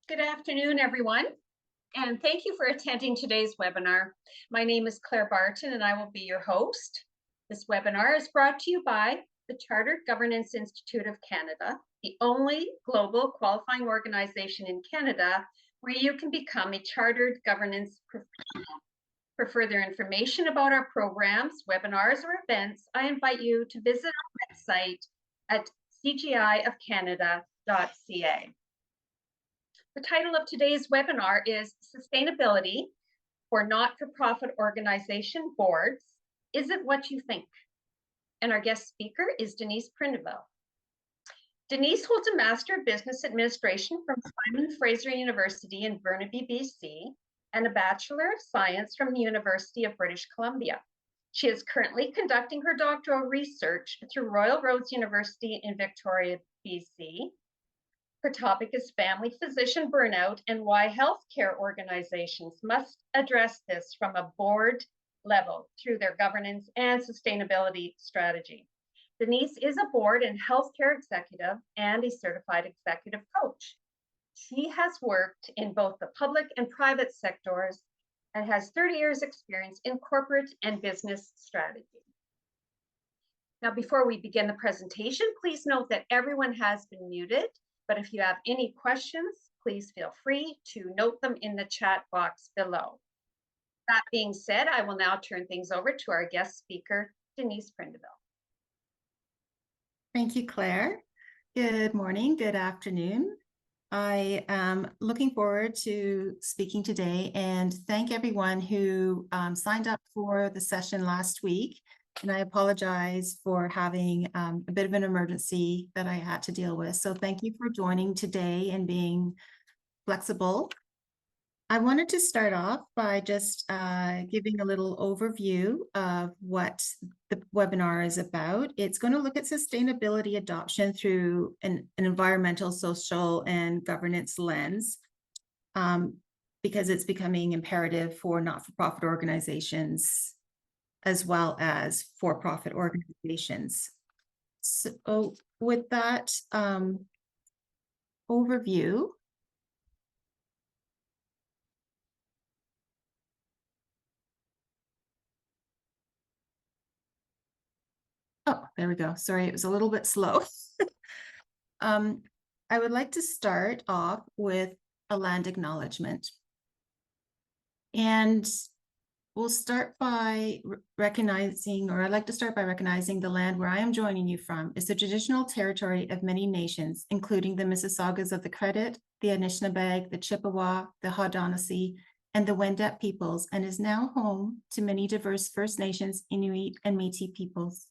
Good afternoon, everyone, and thank you for attending today's webinar. My name is Claire Barton, and I will be your host. This webinar is brought to you by the Chartered Governance Institute of Canada, the only global qualifying organization in Canada where you can become a Chartered Governance Professional. For further information about our programs, webinars, or events, I invite you to visit our website at cgiofcanada.ca. The title of today's webinar is Sustainability for Not-for-Profit Organization Boards. Is it what you think? And our guest speaker is Denise Prindiville. Denise holds a Master of Business Administration from Simon Fraser University in Burnaby, BC, and a Bachelor of Science from the University of British Columbia. She is currently conducting her doctoral research through Royal Roads University in Victoria, BC. Her topic is family physician burnout and why healthcare organizations must address this from a board level through their governance and sustainability strategy. Denise is a board and healthcare executive and a certified executive coach. She has worked in both the public and private sectors and has 30 years experience in corporate and business strategy. Now, before we begin the presentation, please note that everyone has been muted. But if you have any questions, please feel free to note them in the chat box below. That being said, I will now turn things over to our guest speaker, Denise Prindiville. Thank you, Claire. Good morning, good afternoon. I am looking forward to speaking today and thank everyone who signed up for the session last week. And I apologize for having a bit of an emergency that I had to deal with. So thank you for joining today and being flexible. I wanted to start off by just giving a little overview of what the webinar is about. It's going to look at sustainability adoption through an environmental, social, and governance lens, because it's becoming imperative for not-for-profit organizations as well as for-profit organizations. So with that overview, oh, there we go. Sorry, it was a little bit slow. I would like to start off with a land acknowledgement. And we'll start by recognizing, or I'd like to start by recognizing the land where I am joining you from is the traditional territory of many nations, including the Mississaugas of the Credit, the Anishinaabe, the Chippewa, the Haudenosaunee, and the Wendat peoples, and is now home to many diverse First Nations, Inuit, and Métis peoples.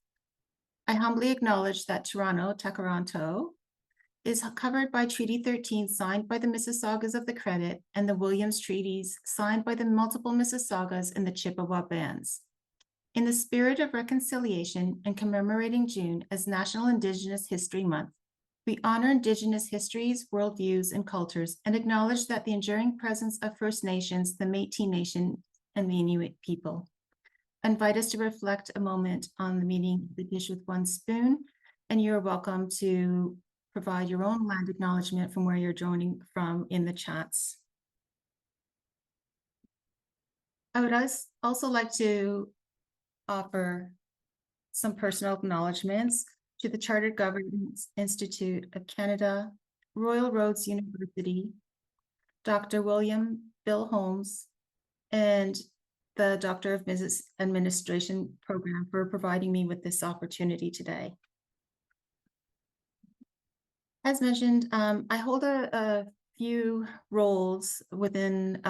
I humbly acknowledge that Toronto, Takaranto, is covered by Treaty 13 signed by the Mississaugas of the Credit and the Williams Treaties signed by the multiple Mississaugas and the Chippewa bands. In the spirit of reconciliation and commemorating June as National Indigenous History Month, we honor Indigenous histories, worldviews, and cultures and acknowledge that the enduring presence of First Nations, the Métis Nation, and the Inuit people. I invite us to reflect a moment on the meaning of the dish with one spoon, and you're welcome to provide your own land acknowledgement from where you're joining from in the chats. I would also like to offer some personal acknowledgements to the Chartered Governance Institute of Canada, Royal Roads University, Dr. William Bill Holmes, and the Doctor of Business Administration program for providing me with this opportunity today. As mentioned, I hold a few roles within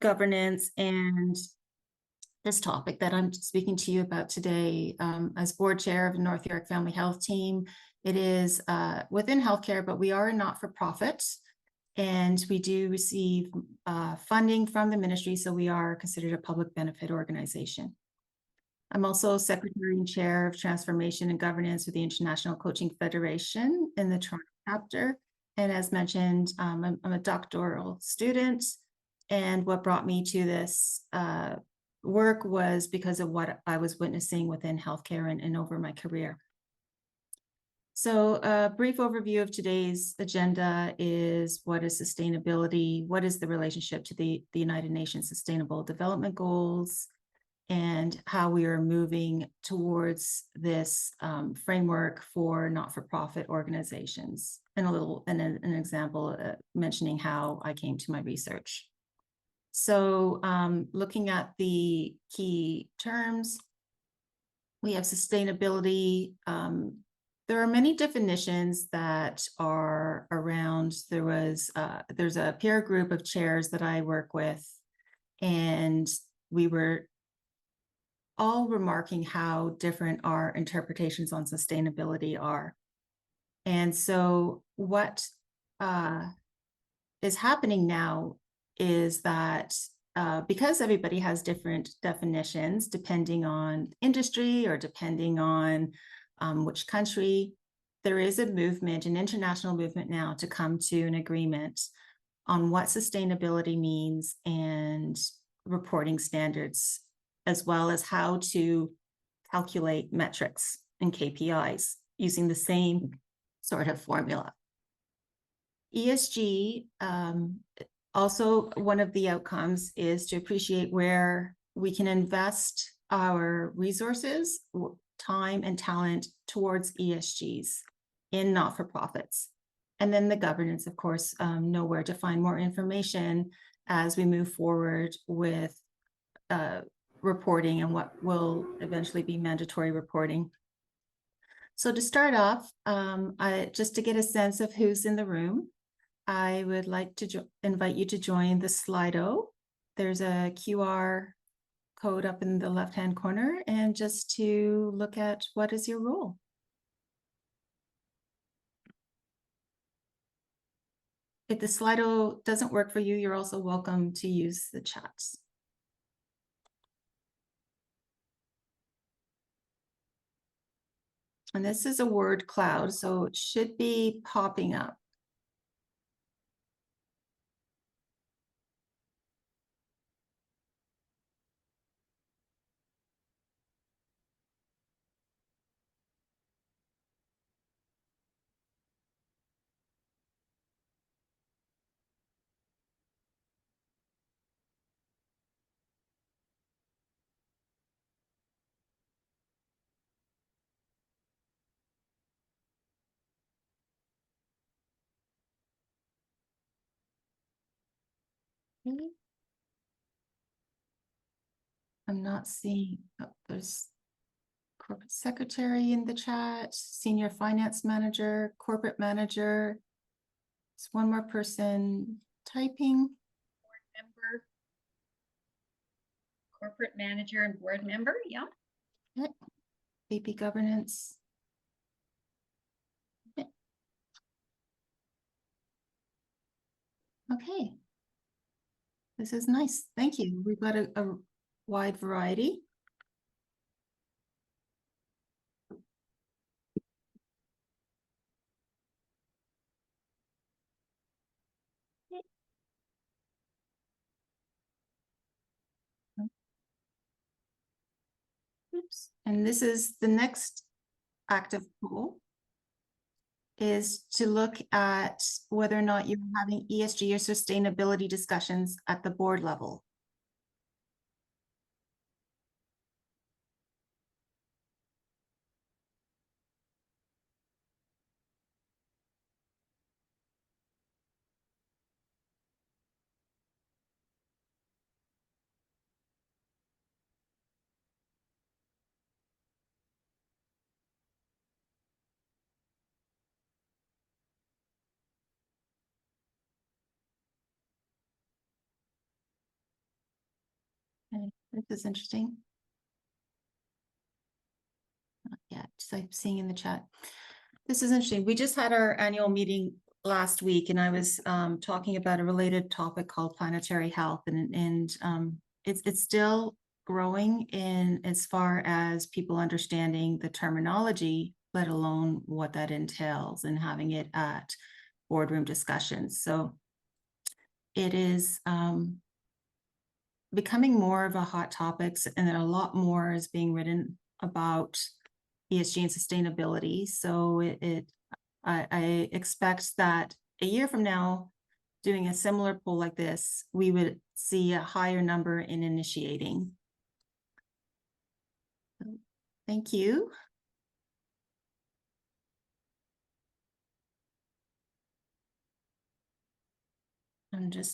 governance and this topic that I'm speaking to you about today. As board chair of the North York Family Health Team, it is within healthcare, but we are a not-for-profit and we do receive funding from the ministry, so we are considered a public benefit organization. I'm also secretary and chair of transformation and governance with the International Coaching Federation in the Toronto chapter. And as mentioned, I'm a doctoral student. And what brought me to this work was because of what I was witnessing within healthcare and over my career. So a brief overview of today's agenda is what is sustainability, what is the relationship to the United Nations Sustainable Development Goals, and how we are moving towards this framework for not-for-profit organizations, and an example mentioning how I came to my research. So looking at the key terms, we have sustainability. There are many definitions that are around. There's a peer group of chairs that I work with, and we were all remarking how different our interpretations on sustainability are. And so what is happening now is that because everybody has different definitions depending on industry or depending on which country, there is a movement, an international movement now to come to an agreement on what sustainability means and reporting standards, as well as how to calculate metrics and KPIs using the same sort of formula. ESG, also one of the outcomes is to appreciate where we can invest our resources, time and talent towards ESGs in not-for-profits. And then the governance, of course, know where to find more information as we move forward with reporting and what will eventually be mandatory reporting. So to start off, just to get a sense of who's in the room, I would like to invite you to join the Slido. There's a QR code up in the left-hand corner, and just to look at what is your role. If the Slido doesn't work for you, you're also welcome to use the chats. And this is a word cloud, so it should be popping up. I'm not seeing, oh, there's corporate secretary in the chat, senior finance manager, corporate manager. It's one more person typing. Board member, corporate manager and board member, yeah. Okay. VP governance. Okay. Okay. This is nice. Thank you. We've got a wide variety. Oops. And this is the next active pool, is to look at whether or not you're having ESG or sustainability discussions at the board level. Okay, this is interesting. Not yet, just I'm seeing in the chat. This is interesting. We just had our annual meeting last week, and I was talking about a related topic called planetary health, and it's still growing in as far as people understanding the terminology, let alone what that entails, and having it at boardroom discussions. So it is becoming more of a hot topic, and a lot more is being written about ESG and sustainability. So I expect that a year from now, doing a similar poll like this, we would see a higher number in initiating. Thank you.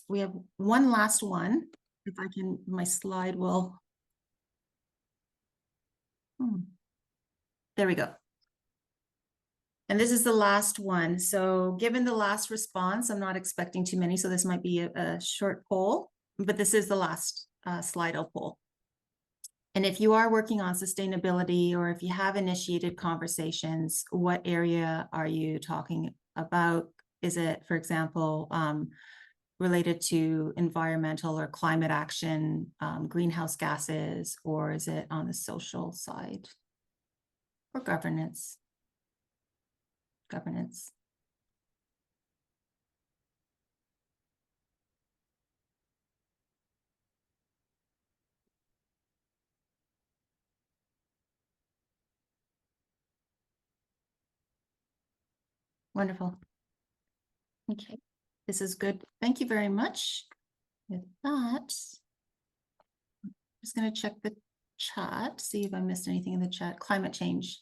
We have one last one. If I can, my slide will. There we go. And this is the last one. So given the last response, I'm not expecting too many, so this might be a short poll, but this is the last slide I'll poll. And if you are working on sustainability, or if you have initiated conversations, what area are you talking about? Is it, for example, related to environmental or climate action, greenhouse gases, or is it on the social side? Or governance? Governance. Wonderful. Okay, this is good. Thank you very much. With that, I'm just going to check the chat, see if I missed anything in the chat. Climate change.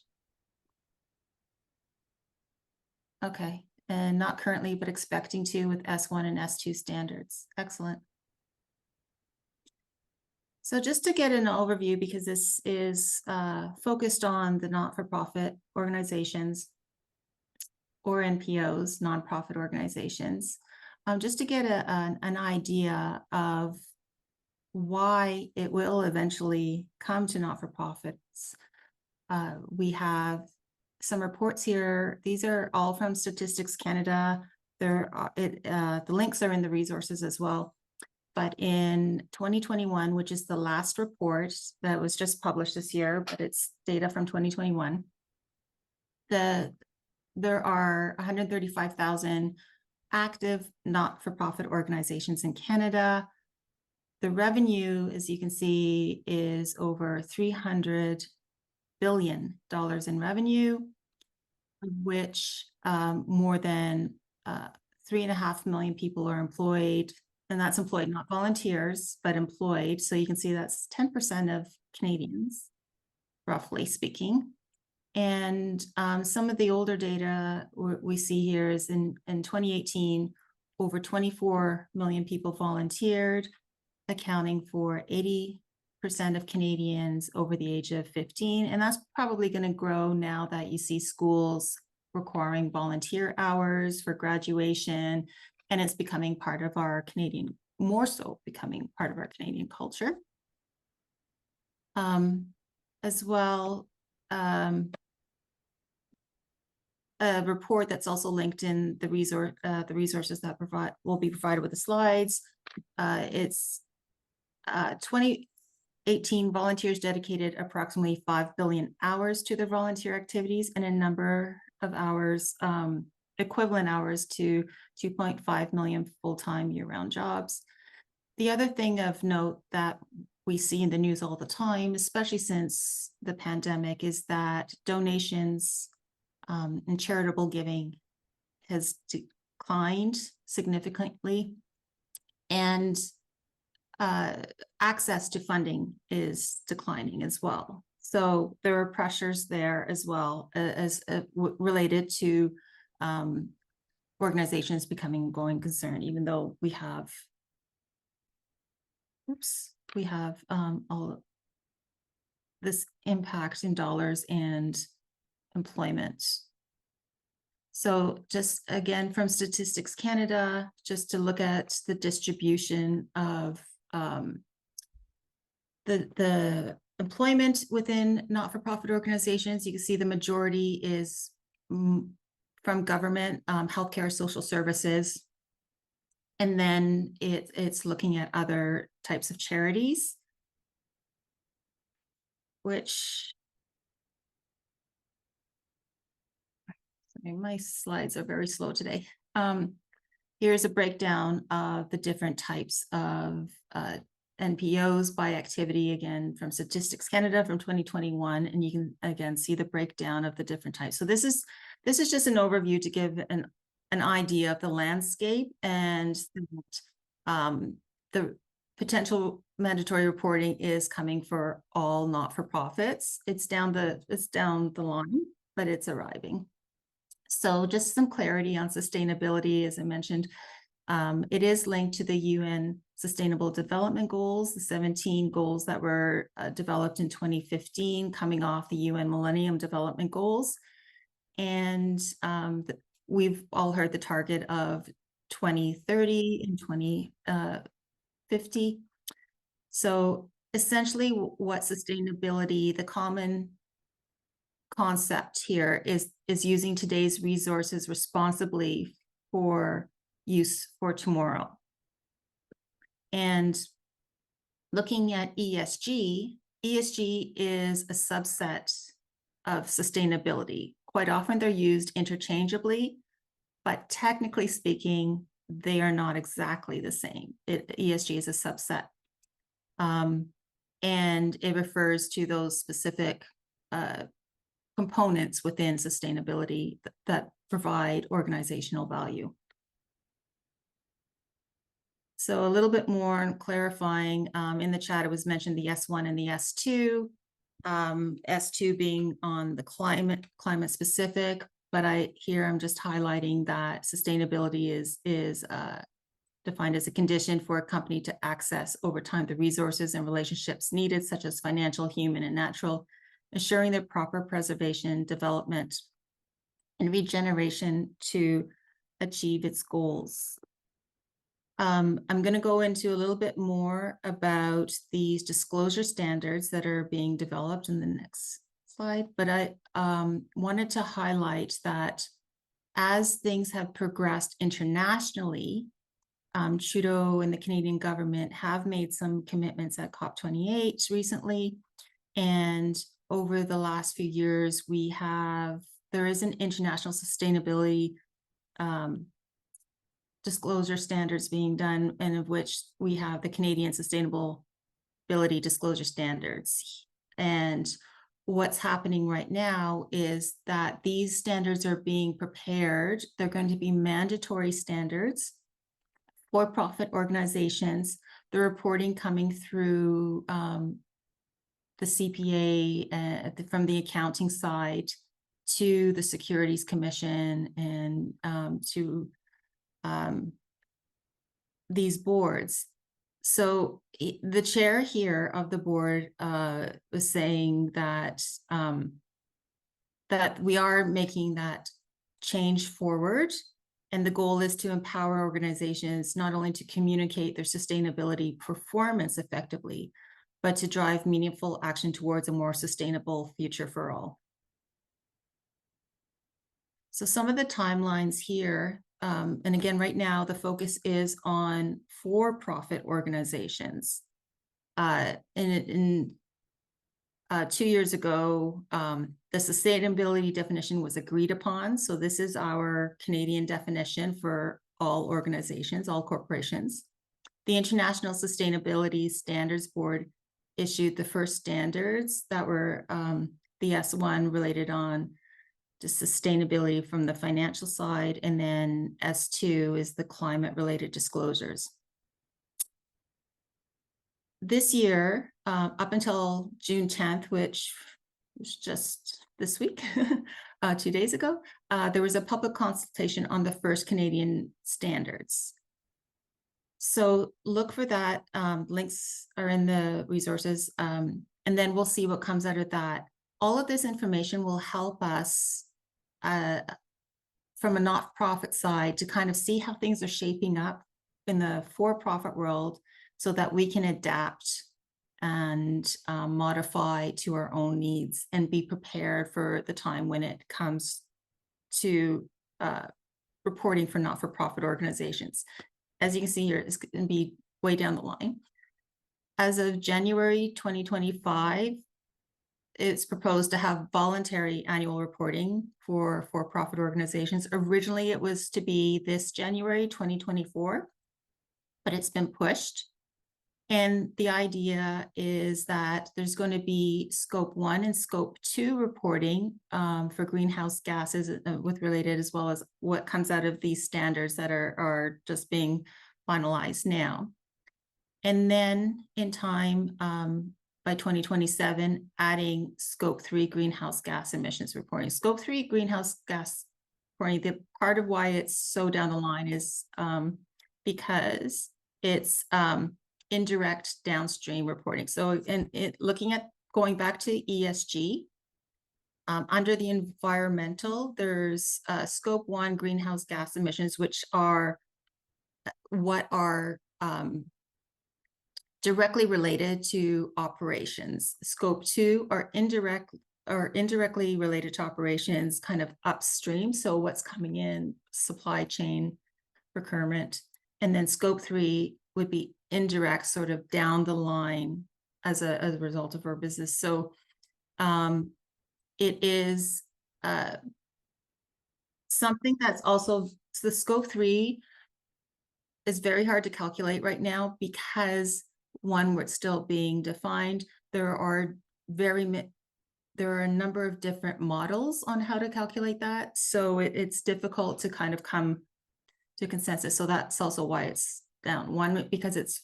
Okay, and not currently, but expecting to with S1 and S2 standards. Excellent. So just to get an overview, because this is focused on the not-for-profit organizations or NPOs, nonprofit organizations, just to get an idea of why it will eventually come to not-for-profits. We have some reports here. These are all from Statistics Canada. The links are in the resources as well. But in 2021, which is the last report that was just published this year, but it's data from 2021, there are 135,000 active not-for-profit organizations in Canada. The revenue, as you can see, is over $300 billion in revenue, which more than 3.5 million people are employed, and that's employed, not volunteers, but employed. So you can see that's 10% of Canadians, roughly speaking. And some of the older data we see here is in 2018, over 24 million people volunteered, accounting for 80% of Canadians over the age of 15. And that's probably going to grow now that you see schools requiring volunteer hours for graduation, and it's becoming part of our Canadian, more so becoming part of our Canadian culture. As well, a report that's also linked in the resources that will be provided with the slides. It's 2018 volunteers dedicated approximately 5 billion hours to their volunteer activities, and a number of hours, equivalent hours to 2.5 million full-time year-round jobs. The other thing of note that we see in the news all the time, especially since the pandemic, is that donations and charitable giving has declined significantly, and access to funding is declining as well. So there are pressures there as well, as related to organizations becoming a going concern, even though we have, all this impact in dollars and employment. So just again, from Statistics Canada, just to look at the distribution of the employment within not-for-profit organizations, you can see the majority is from government, healthcare, social services. And then it's looking at other types of charities, which, sorry, my slides are very slow today. Here's a breakdown of the different types of NPOs by activity, again, from Statistics Canada from 2021, and you can again see the breakdown of the different types. So this is just an overview to give an idea of the landscape and the potential mandatory reporting is coming for all not-for-profits. It's down the line, but it's arriving. So just some clarity on sustainability, as I mentioned. It is linked to the UN Sustainable Development Goals, the 17 goals that were developed in 2015, coming off the UN Millennium Development Goals. And we've all heard the target of 2030 and 2050. So essentially what sustainability, the common concept here is using today's resources responsibly for use for tomorrow. And looking at ESG is a subset of sustainability. Quite often they're used interchangeably, but technically speaking, they are not exactly the same. ESG is a subset. And it refers to those specific components within sustainability that provide organizational value. So a little bit more clarifying, in the chat, it was mentioned the S1 and the S2, S2 being on the climate specific, but I'm just highlighting that sustainability is defined as a condition for a company to access over time the resources and relationships needed, such as financial, human, and natural, ensuring their proper preservation, development, and regeneration to achieve its goals. I'm going to go into a little bit more about these disclosure standards that are being developed in the next slide, but I wanted to highlight that as things have progressed internationally, Trudeau and the Canadian government have made some commitments at COP28 recently, and over the last few years, there is an international sustainability disclosure standards being done, and of which we have the Canadian Sustainability Disclosure Standards. And what's happening right now is that these standards are being prepared. They're going to be mandatory standards for profit organizations. The reporting coming through the CPA from the accounting side to the Securities Commission and to these boards. So the chair here of the board was saying that that we are making that change forward, and the goal is to empower organizations not only to communicate their sustainability performance effectively, but to drive meaningful action towards a more sustainable future for all. So some of the timelines here, and again, right now, the focus is on for-profit organizations. 2 years ago, the sustainability definition was agreed upon. So this is our Canadian definition for all organizations, all corporations. The International Sustainability Standards Board issued the first standards that were the S1 related on to sustainability from the financial side, and then S2 is the climate-related disclosures. This year, up until June 10th, which was just this week, 2 days ago, there was a public consultation on the first Canadian standards. So look for that. Links are in the resources, and then we'll see what comes out of that. All of this information will help us from a not-for-profit side to kind of see how things are shaping up in the for-profit world so that we can adapt and modify to our own needs and be prepared for the time when it comes to reporting for not-for-profit organizations. As you can see here, it's going to be way down the line. As of January 2025, it's proposed to have voluntary annual reporting for for-profit organizations. Originally, it was to be this January 2024, but it's been pushed. And the idea is that there's going to be scope 1 and scope 2 reporting for greenhouse gases with related, as well as what comes out of these standards that are just being finalized now. And then in time, by 2027, adding scope 3 greenhouse gas emissions reporting. Scope 3 greenhouse gas reporting, the part of why it's so down the line is because it's indirect downstream reporting. So looking at going back to ESG, under the environmental, there's scope 1 greenhouse gas emissions, which are what are directly related to operations. Scope 2 are indirectly related to operations, kind of upstream. So what's coming in, supply chain, procurement. And then scope 3 would be indirect, sort of down the line as a result of our business. So it is something that's also, so the scope 3 is very hard to calculate right now because one, we're still being defined. There are a number of different models on how to calculate that. So it's difficult to kind of come to consensus. So that's also why it's down. One, because it's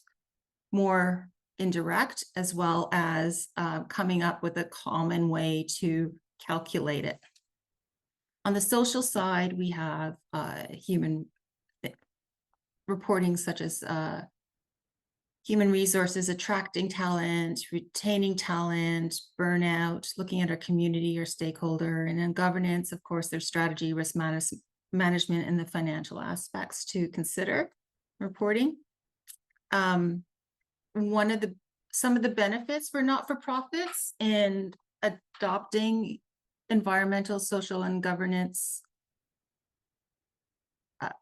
more indirect, as well as coming up with a common way to calculate it. On the social side, we have human reporting, such as human resources, attracting talent, retaining talent, burnout, looking at our community or stakeholder, and then governance, of course, there's strategy, risk management, and the financial aspects to consider reporting. Some of the benefits for not-for-profits in adopting environmental, social, and governance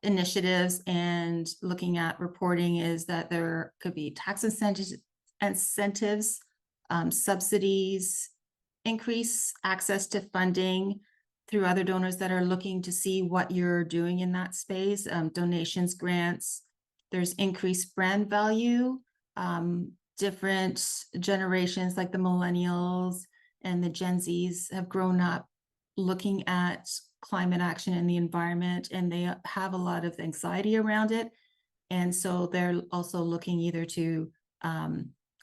initiatives and looking at reporting is that there could be tax incentives, subsidies, increase access to funding through other donors that are looking to see what you're doing in that space, donations, grants. There's increased brand value. Different generations like the millennials and the Gen Zs have grown up looking at climate action and the environment, and they have a lot of anxiety around it. And so they're also looking either to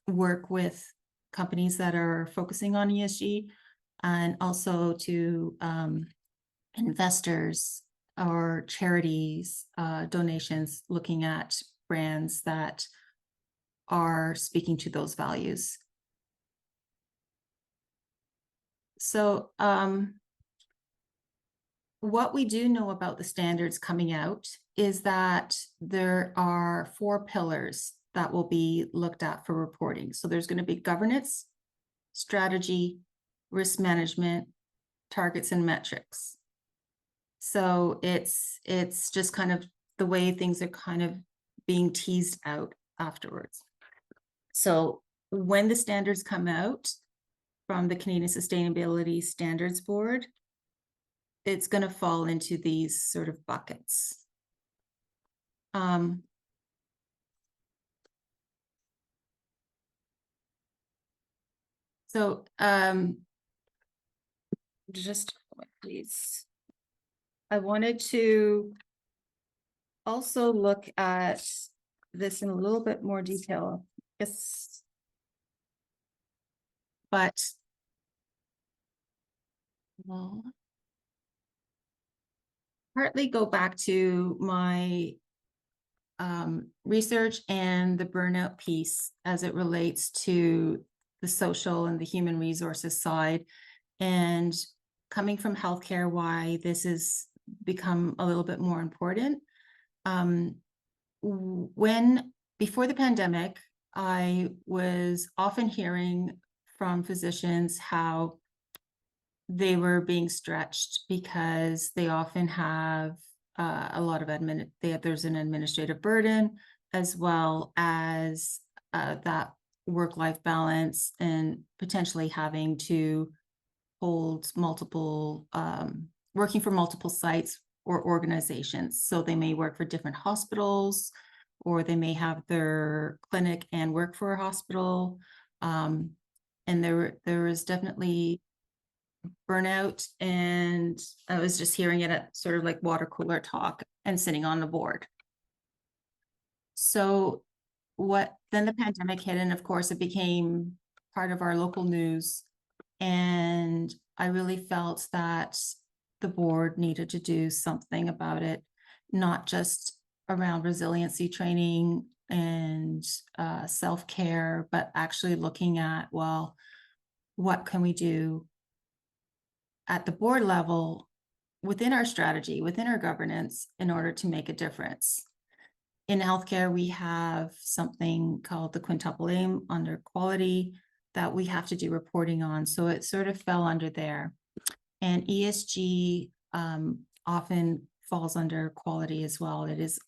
work with companies that are focusing on ESG, and also to investors or charities, donations, looking at brands that are speaking to those values. So what we do know about the standards coming out is that there are 4 pillars that will be looked at for reporting. So there's going to be governance, strategy, risk management, targets, and metrics. So it's just kind of the way things are kind of being teased out afterwards. So when the standards come out from the Canadian Sustainability Standards Board, it's going to fall into these sort of buckets. Just please. I wanted to also look at this in a little bit more detail. Yes. But well, partly go back to my research and the burnout piece as it relates to the social and the human resources side, and coming from healthcare, why this has become a little bit more important. Before the pandemic, I was often hearing from physicians how they were being stretched because they often have a lot of there's an administrative burden, as well as that work-life balance, and potentially having to hold multiple, working for multiple sites or organizations. So they may work for different hospitals or they may have their clinic and work for a hospital. And there is definitely burnout, and I was just hearing it at sort of like water cooler talk and sitting on the board. So then the pandemic hit, and of course it became part of our local news. And I really felt that the board needed to do something about it, not just around resiliency training and self-care, but actually looking at, well, what can we do at the board level within our strategy, within our governance, in order to make a difference. In healthcare, we have something called the quintuple aim under quality that we have to do reporting on. So it sort of fell under there. And ESG often falls under quality as well. It is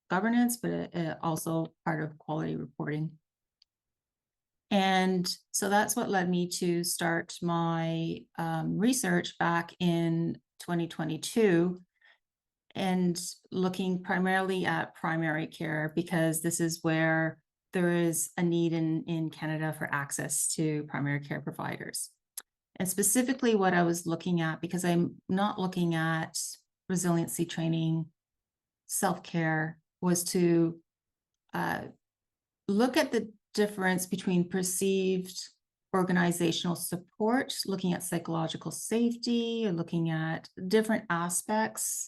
governance, but it also part of quality reporting. And so that's what led me to start my research back in 2022 and looking primarily at primary care, because this is where there is a need in Canada for access to primary care providers. And specifically what I was looking at, because I'm not looking at resiliency training, self-care, was to look at the difference between perceived organizational support, looking at psychological safety, or looking at different aspects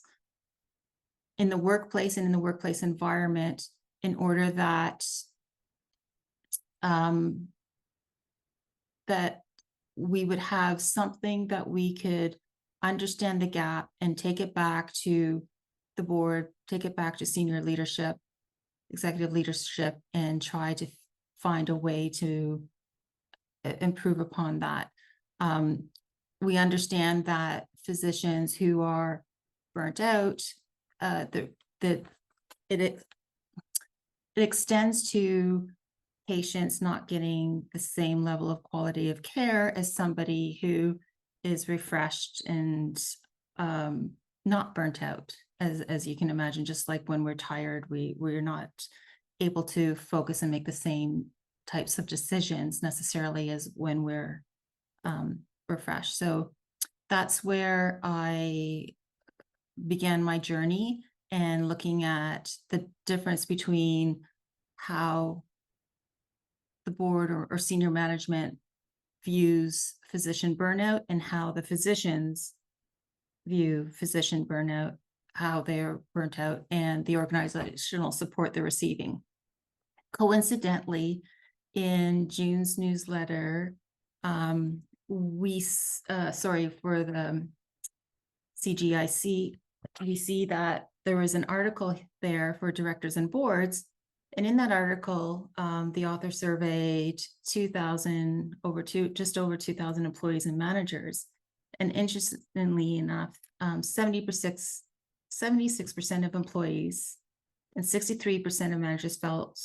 in the workplace and in the workplace environment, in order that that we would have something that we could understand the gap and take it back to the board, take it back to senior leadership, executive leadership, and try to find a way to improve upon that. We understand that physicians who are burnt out, it extends to patients not getting the same level of quality of care as somebody who is refreshed and not burnt out. As you can imagine, just like when we're tired, we're not able to focus and make the same types of decisions necessarily as when we're refreshed. So that's where I began my journey, and looking at the difference between how the board or senior management views physician burnout and how the physicians view physician burnout, how they're burnt out, and the organizational support they're receiving. Coincidentally, in June's newsletter, for the CGIC, we see that there was an article there for directors and boards. And in that article, the author surveyed just over 2,000 employees and managers. And interestingly enough, 76% of employees and 63% of managers felt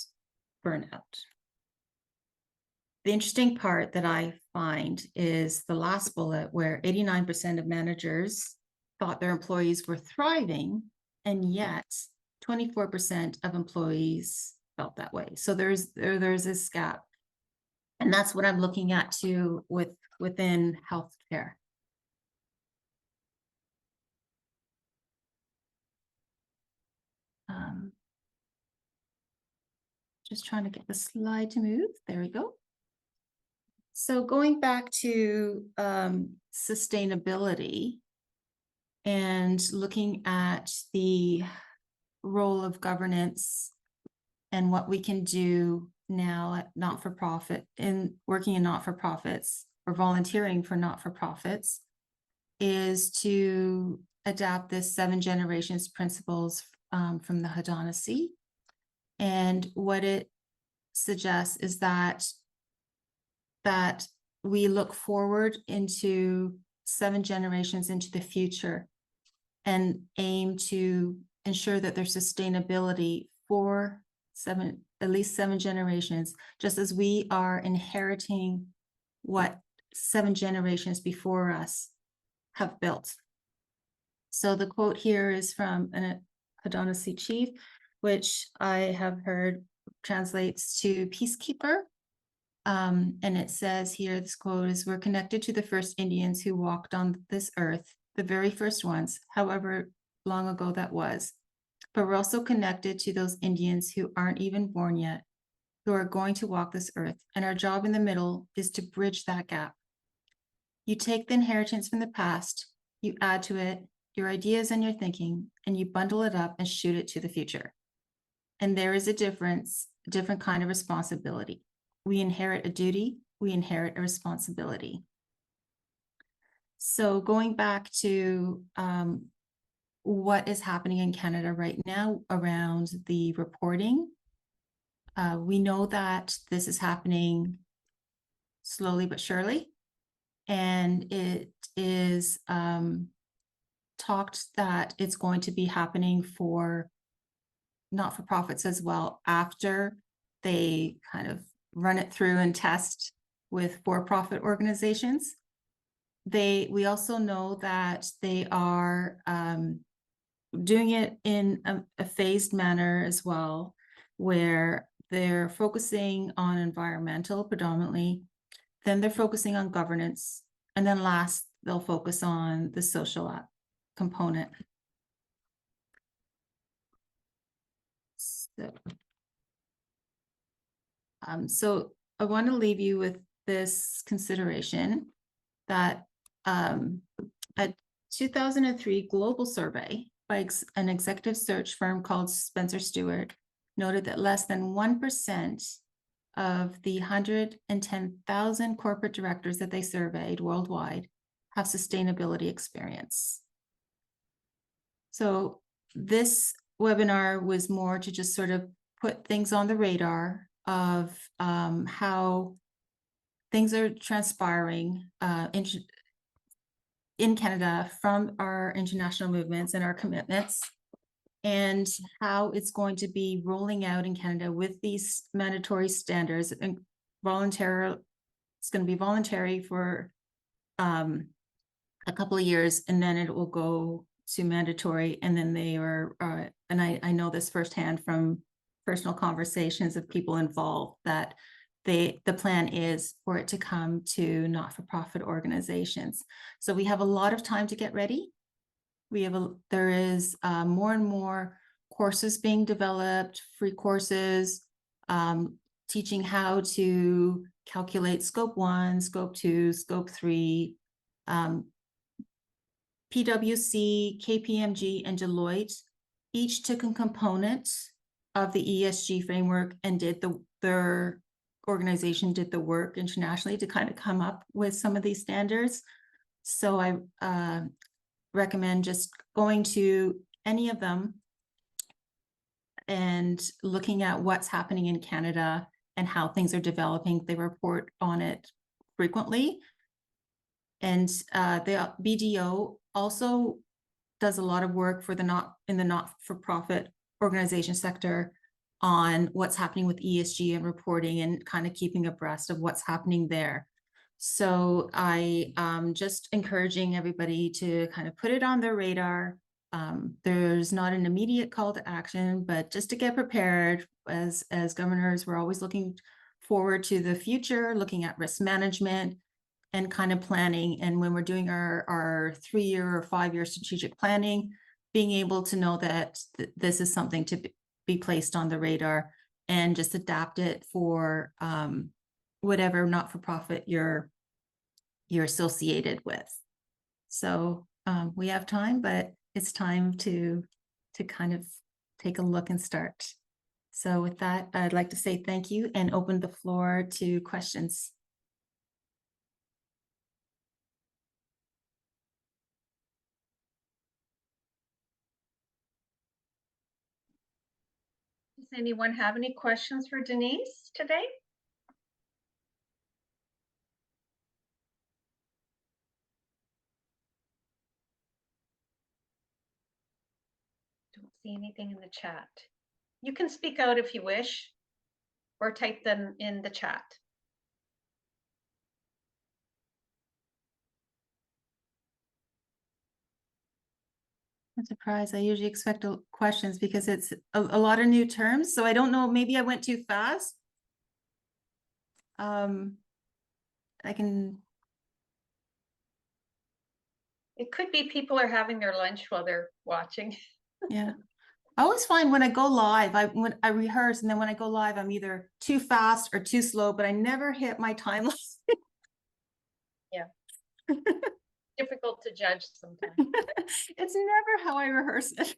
burnout. The interesting part that I find is the last bullet, where 89% of managers thought their employees were thriving, and yet 24% of employees felt that way. So there's this gap, and that's what I'm looking at too within healthcare. Just trying to get the slide to move. There we go. So going back to sustainability and looking at the role of governance and what we can do now at not-for-profit, in working in not-for-profits or volunteering for not-for-profits, is to adapt this 7 generations principles from the Haudenosaunee. And what it suggests is that we look forward into 7 generations into the future and aim to ensure that there's sustainability for at least 7 generations, just as we are inheriting what 7 generations before us have built. So the quote here is from a Haudenosaunee chief: which I have heard translates to peacekeeper. And it says here, this quote is, "We're connected to the first Indians who walked on this earth, the very first ones, however long ago that was. But we're also connected to those Indians who aren't even born yet, who are going to walk this earth. And our job in the middle is to bridge that gap. You take the inheritance from the past, you add to it your ideas and your thinking, and you bundle it up and shoot it to the future. And there is a different kind of responsibility. We inherit a duty, we inherit a responsibility." So going back to what is happening in Canada right now around the reporting, we know that this is happening slowly but surely. And it is talked that it's going to be happening for not-for-profits as well after they kind of run it through and test with for-profit organizations. We also know that they are doing it in a phased manner as well, where they're focusing on environmental predominantly, then they're focusing on governance, and then last they'll focus on the social component. So I want to leave you with this consideration that a 2003 global survey by an executive search firm called Spencer Stewart noted that less than 1% of the 110,000 corporate directors that they surveyed worldwide have sustainability experience. So this webinar was more to just sort of put things on the radar of how things are transpiring in Canada from our international movements and our commitments, and how it's going to be rolling out in Canada with these mandatory standards and voluntary. It's going to be voluntary for a couple of years, and then it will go to mandatory. And then they are, and I know this firsthand from personal conversations of people involved, that the plan is for it to come to not-for-profit organizations. So we have a lot of time to get ready. There is more and more courses being developed, free courses, teaching how to calculate scope 1, scope 2, scope 3. PwC, KPMG, and Deloitte each took a component of the ESG framework and their organization did the work internationally to kind of come up with some of these standards. So I recommend just going to any of them and looking at what's happening in Canada and how things are developing. They report on it frequently. And the BDO also does a lot of work for the not-for-profit organization sector on what's happening with ESG and reporting and kind of keeping abreast of what's happening there. So I just encouraging everybody to kind of put it on their radar. There's not an immediate call to action, but just to get prepared as governors, we're always looking forward to the future, looking at risk management and kind of planning. And when we're doing our 3-year or 5-year strategic planning, being able to know that this is something to be placed on the radar and just adapt it for whatever not-for-profit you're associated with. So we have time, but it's time to kind of take a look and start. So with that, I'd like to say thank you and open the floor to questions. Does anyone have any questions for Denise today? Don't see anything in the chat. You can speak out if you wish, or type them in the chat. I'm surprised. I usually expect questions because it's a lot of new terms. So I don't know, maybe I went too fast. I can, It could be people are having their lunch while they're watching. yeah. I always find when I go live, when I rehearse, and then when I go live, I'm either too fast or too slow, but I never hit my time limit. Yeah. Difficult to judge sometimes. It's never how I rehearse it.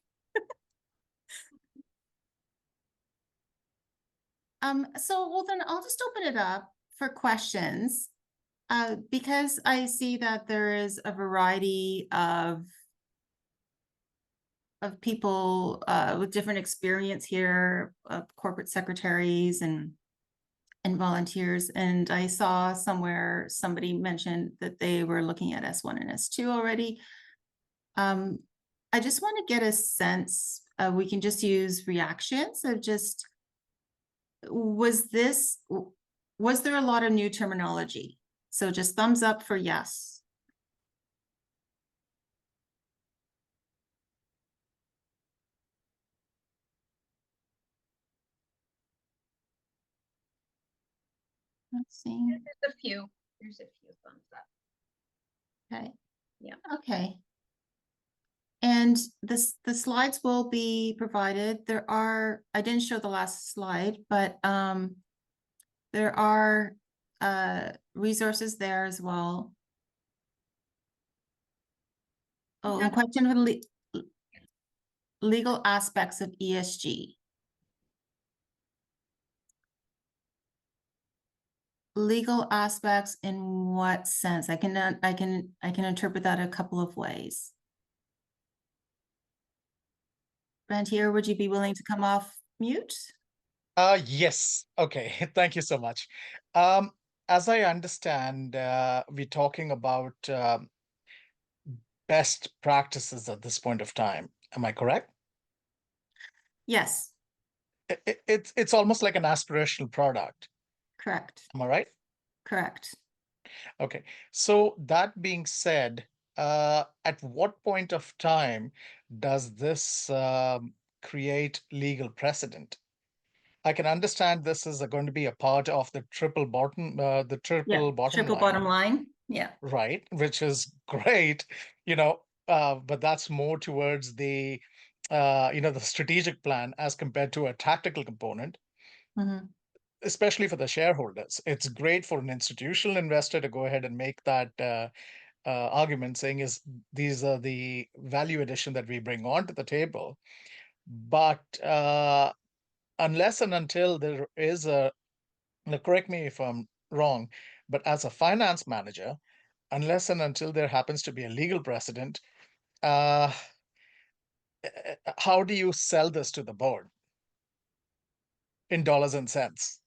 So well then I'll just open it up for questions. Because I see that there is a variety of people with different experience here, corporate secretaries and volunteers. And I saw somewhere somebody mentioned that they were looking at S1 and S2 already. I just want to get a sense, we can just use reactions of just, was there a lot of new terminology? So just thumbs up for yes. Let's see. There's a few. There's a few thumbs up. Okay. Yeah. Okay. And the slides will be provided. I didn't show the last slide, but there are resources there as well. Oh, and question for the legal aspects of ESG. Legal aspects in what sense? I can interpret that a couple of ways. Rantier, would you be willing to come off mute? Yes. Okay. Thank you so much. Um, as I understand, we're talking about best practices at this point of time. Am I correct? Yes, It's almost like an aspirational product. correct, Am I right? correct. Okay. So that being said, at what point of time does this create legal precedent? I can understand this is going to be a part of the Yeah, triple bottom triple bottom line, line. Yeah. right? Which is great, but that's more towards the strategic plan as compared to a tactical component, Mhm. especially for the shareholders. It's great for an institutional investor to go ahead and make that argument, saying is these are the value addition that we bring onto the table. But unless and until there is now correct me if I'm wrong, but as a finance manager, unless and until there happens to be a legal precedent, uh, how do you sell this to the board in dollars and cents?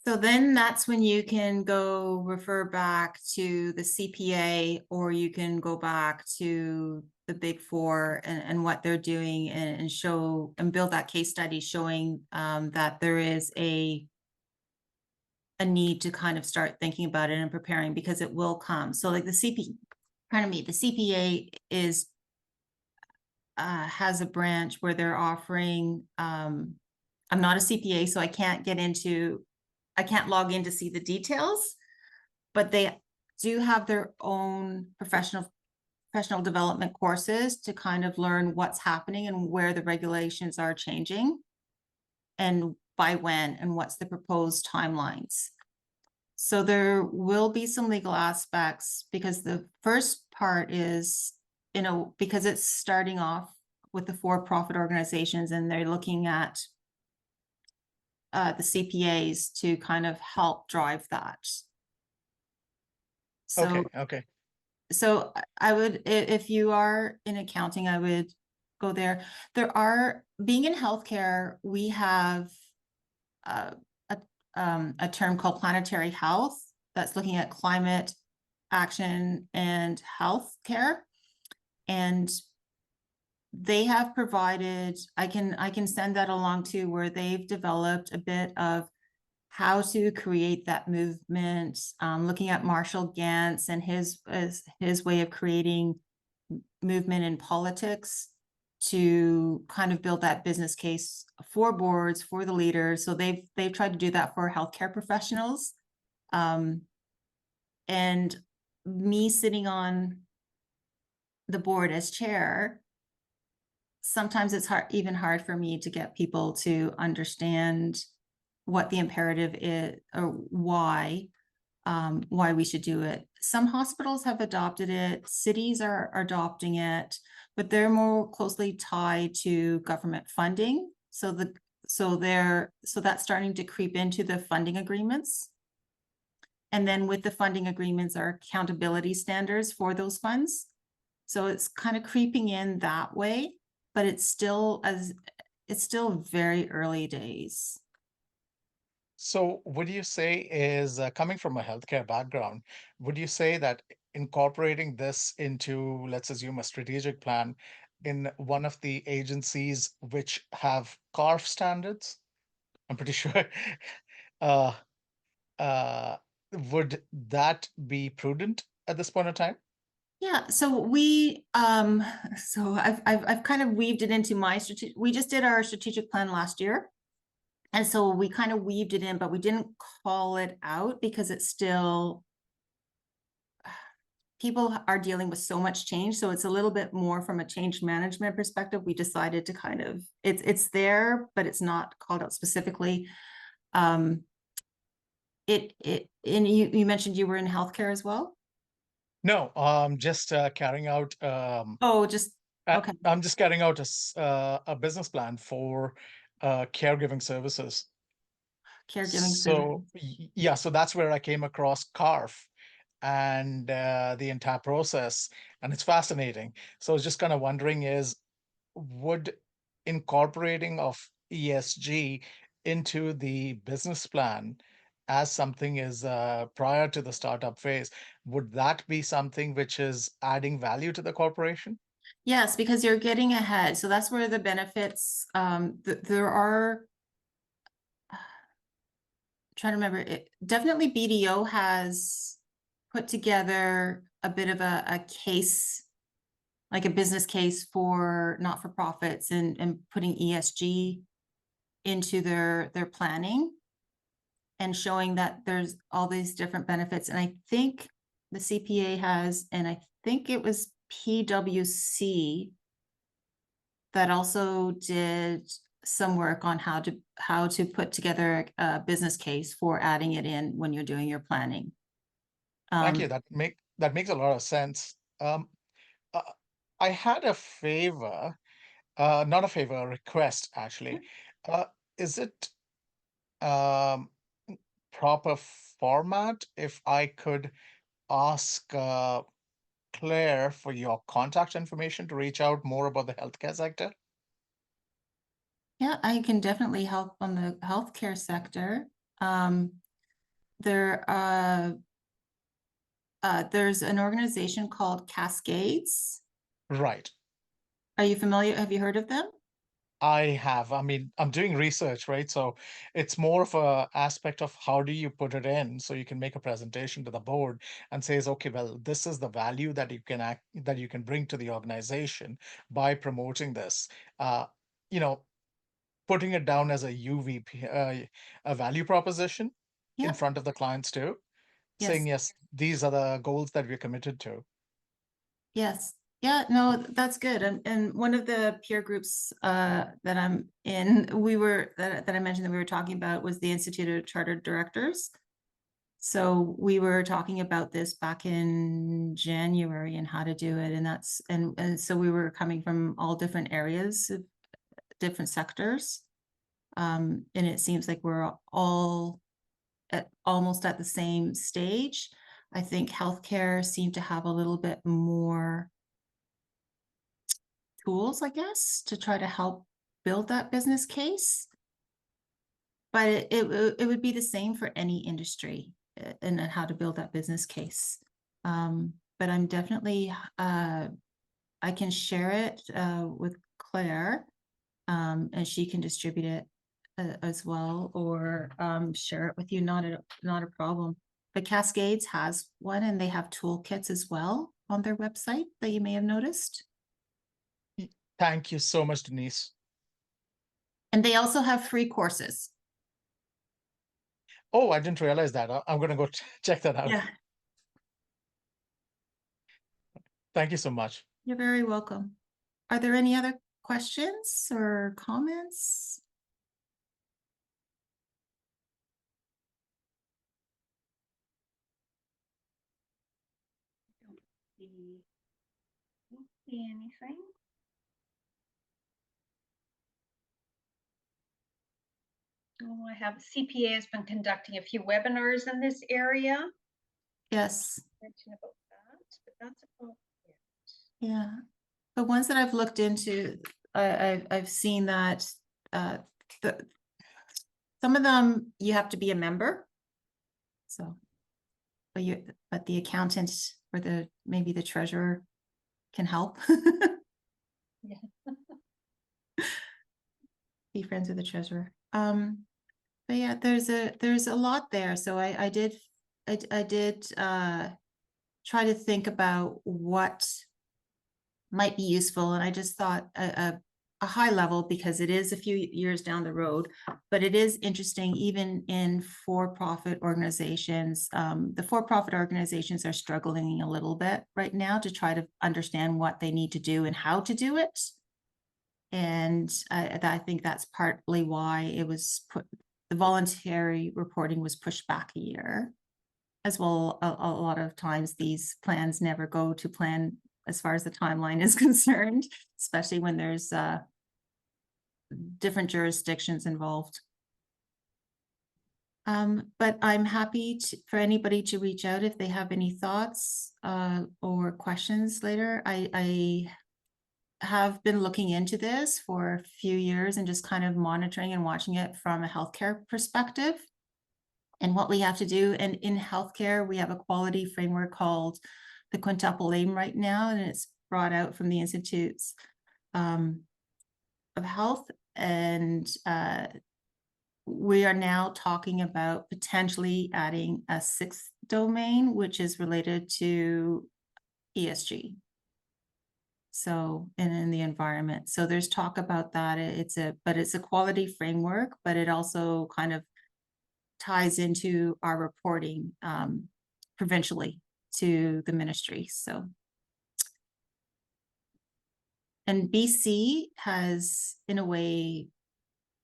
So then that's when you can go refer back to the CPA, or you can go back to the Big Four and what they're doing and show and build that case study showing that there is a need to kind of start thinking about it and preparing, because it will come. So like the CPA is has a branch where they're offering, I'm not a CPA, so I can't log in to see the details, but they do have their own professional development courses to kind of learn what's happening and where the regulations are changing and by when and what's the proposed timelines. So there will be some legal aspects, because the first part is, because it's starting off with the for-profit organizations and they're looking at the CPAs to kind of help drive that. So, Okay. so I would, if you are in accounting, I would go there. Being in healthcare, we have a term called planetary health that's looking at climate action and healthcare. And they have provided, I can send that along too, where they've developed a bit of how to create that movement, looking at Marshall Gantz and his way of creating movement in politics to kind of build that business case for boards, for the leaders. So they've tried to do that for healthcare professionals. And me sitting on the board as chair, sometimes it's even hard for me to get people to understand what the imperative is or why we should do it. Some hospitals have adopted it, cities are adopting it, but they're more closely tied to government funding. So that's starting to creep into the funding agreements. And then with the funding agreements are accountability standards for those funds. So it's kind of creeping in that way, but it's still very early days. So would you say is coming from a healthcare background, would you say that incorporating this into, let's assume, a strategic plan in one of the agencies which have CARF standards? I'm pretty sure. Uh, uh, would that be prudent at this point of time? Yeah, so I've kind of weaved it into my we just did our strategic plan last year. And so we kind of weaved it in, but we didn't call it out because it's still, people are dealing with so much change. So it's a little bit more from a change management perspective. We decided to kind of, it's there, but it's not called out specifically. And you mentioned you were in healthcare as well? No, just carrying out Oh, just, okay, I'm just carrying out a business plan for caregiving services. caregiving service. So yeah, so that's where I came across CARF and the entire process, and it's fascinating. So I was just kind of wondering is, would incorporating of ESG into the business plan as something is prior to the startup phase, would that be something which is adding value to the corporation? Yes, because you're getting ahead. So that's where the benefits, there are, trying to remember it, definitely BDO has put together a bit of a case, like a business case for not-for-profits and putting ESG into their planning and showing that there's all these different benefits. And I think the CPA has, and I think it was PwC that also did some work on how to put together a business case for adding it in when you're doing your planning. Thank you. That makes a lot of sense. Uh, I had a favor, not a favor, a request actually. Uh, is it um, proper format if I could ask Claire for your contact information to reach out more about the healthcare sector? Yeah, I can definitely help on the healthcare sector. There's an organization called Cascades. Right. Are you familiar? Have you heard of them? I have. I mean, I'm doing research, right? So it's more of a aspect of how do you put it in so you can make a presentation to the board and says, okay, well, this is the value that you can bring to the organization by promoting this. You know, putting it down as a UVP, a value proposition in Yeah. front of the clients too, saying, Yes. yes, these are the goals that we're committed to. Yes. Yeah, no, that's good. And one of the peer groups that I'm in, that I mentioned that we were talking about was the Institute of Chartered Directors. So we were talking about this back in January and how to do it. And so we were coming from all different areas, of different sectors. And it seems like we're all almost at the same stage. I think healthcare seemed to have a little bit more tools, I guess, to try to help build that business case. But it would be the same for any industry and how to build that business case. But I'm definitely, I can share it with Claire and she can distribute it as well, or share it with you, not a problem. But Cascades has one and they have toolkits as well on their website that you may have noticed. Thank you so much, Denise. And they also have free courses. Oh, I didn't realize that. I'm going to go check that out. Yeah, Thank you so much. you're very welcome. Are there any other questions or comments? Don't see anything. Oh, I have CPA has been conducting a few webinars in this area. Yes, Mention about that, but that's about it. yeah. The ones that I've looked into, I've seen that the some of them you have to be a member. So, but the accountant or maybe the treasurer can help. Yeah. Be friends with the treasurer. But yeah, there's a lot there. So I did try to think about what might be useful, and I just thought a high level, because it is a few years down the road, but it is interesting even in for-profit organizations. The for-profit organizations are struggling a little bit right now to try to understand what they need to do and how to do it. And I think that's partly why it was the voluntary reporting was pushed back a year. As well, a lot of times these plans never go to plan as far as the timeline is concerned, especially when there's different jurisdictions involved. But I'm happy for anybody to reach out if they have any thoughts or questions later. I have been looking into this for a few years and just kind of monitoring and watching it from a healthcare perspective. And what we have to do, and in healthcare, we have a quality framework called the quintuple aim right now, and it's brought out from the Institutes of Health. And we are now talking about potentially adding a sixth domain, which is related to ESG. So, and in the environment. So there's talk about that. But it's a quality framework, but it also kind of ties into our reporting provincially to the ministry. So, and BC has, in a way,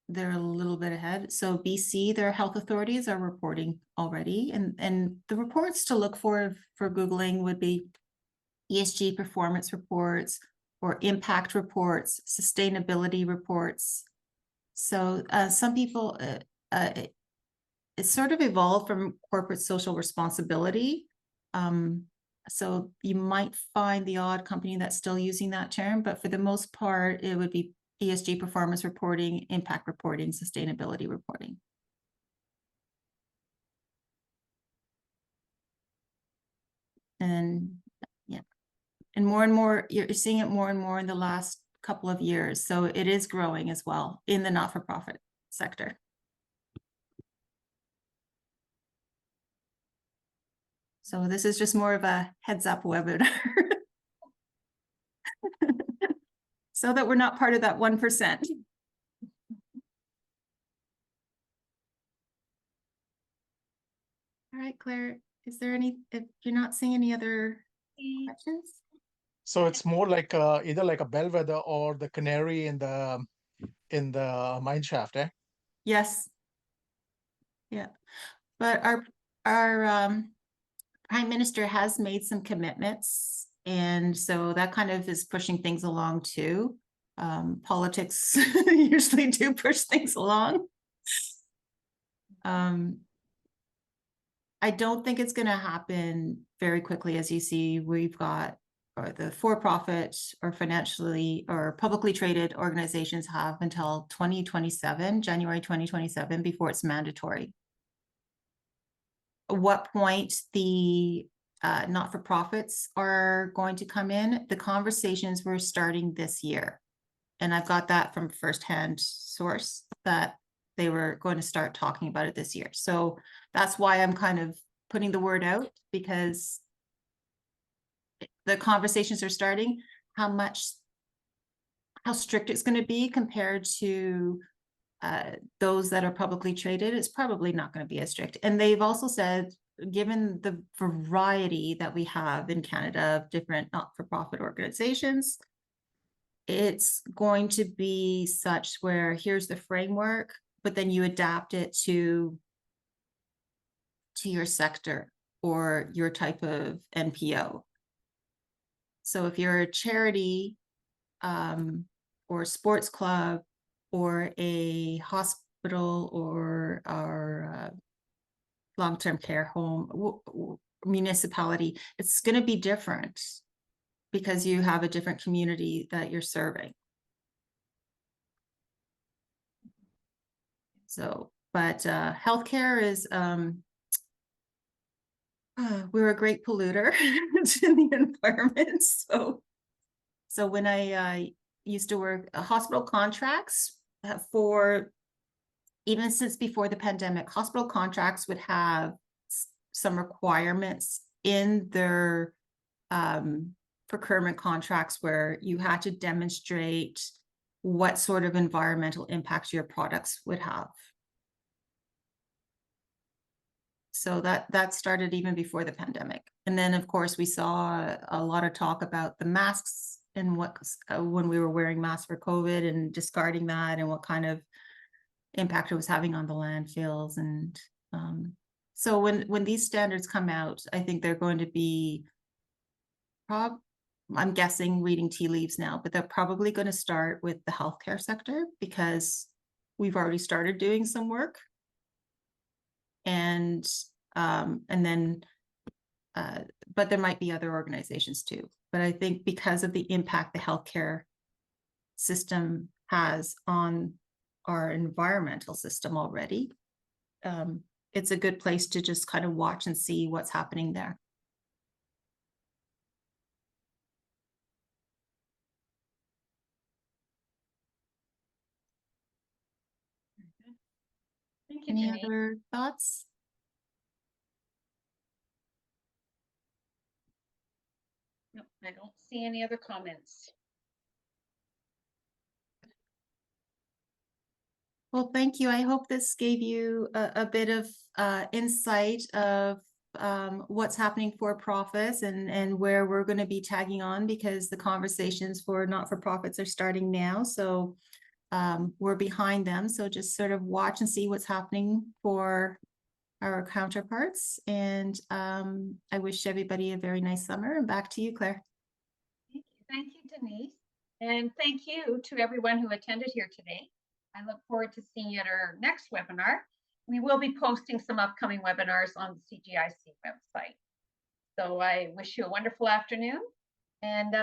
they're a little bit ahead. So BC, their health authorities are reporting already, and the reports to look for Googling would be ESG performance reports or impact reports, sustainability reports. So some people, it's sort of evolved from corporate social responsibility. So you might find the odd company that's still using that term, but for the most part, it would be ESG performance reporting, impact reporting, sustainability reporting. And yeah, and more, you're seeing it more and more in the last couple of years. So it is growing as well in the not-for-profit sector. So this is just more of a heads up webinar. So that we're not part of that 1%. All right, Claire, is there if you're not seeing any other questions? So it's more like either like a bellwether or the canary in the mine shaft, eh? Yes. Yeah, but our Prime Minister has made some commitments, and so that kind of is pushing things along too. Politics usually do push things along. I don't think it's going to happen very quickly. As you see, we've got the for-profit or financially or publicly traded organizations have until 2027, January 2027, before it's mandatory. At what point the not-for-profits are going to come in, the conversations were starting this year. And I've got that from firsthand source that they were going to start talking about it this year. So that's why I'm kind of putting the word out, because the conversations are starting. How much how strict it's going to be compared to those that are publicly traded, it's probably not going to be as strict. And they've also said, given the variety that we have in Canada of different not-for-profit organizations, it's going to be such where here's the framework, but then you adapt it to your sector or your type of NPO. So if you're a charity or a sports club or a hospital or long-term care home, municipality, it's going to be different because you have a different community that you're serving. So, but healthcare is, we're a great polluter to the environment. So when I used to work hospital contracts for, even since before the pandemic, hospital contracts would have some requirements in their procurement contracts where you had to demonstrate what sort of environmental impacts your products would have. So that started even before the pandemic. And then of course we saw a lot of talk about the masks and what when we were wearing masks for COVID and discarding that and what kind of impact it was having on the landfills. And so when these standards come out, I think they're going to be, I'm guessing, reading tea leaves now, but they're probably going to start with the healthcare sector because we've already started doing some work. And then, but there might be other organizations too. But I think because of the impact the healthcare system has on our environmental system already, it's a good place to just kind of watch and see what's happening there. Thank you, Any Denise. other thoughts? No, I don't see any other comments. Well, thank you. I hope this gave you a bit of insight of what's happening for profits and where we're going to be tagging on, because the conversations for not-for-profits are starting now. So we're behind them. So just sort of watch and see what's happening for our counterparts. And I wish everybody a very nice summer. And back to you, Claire. Thank you, Denise. And thank you to everyone who attended here today. I look forward to seeing you at our next webinar. We will be posting some upcoming webinars on the CGIC website. So I wish you a wonderful afternoon. And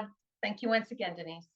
thank you once again, Denise.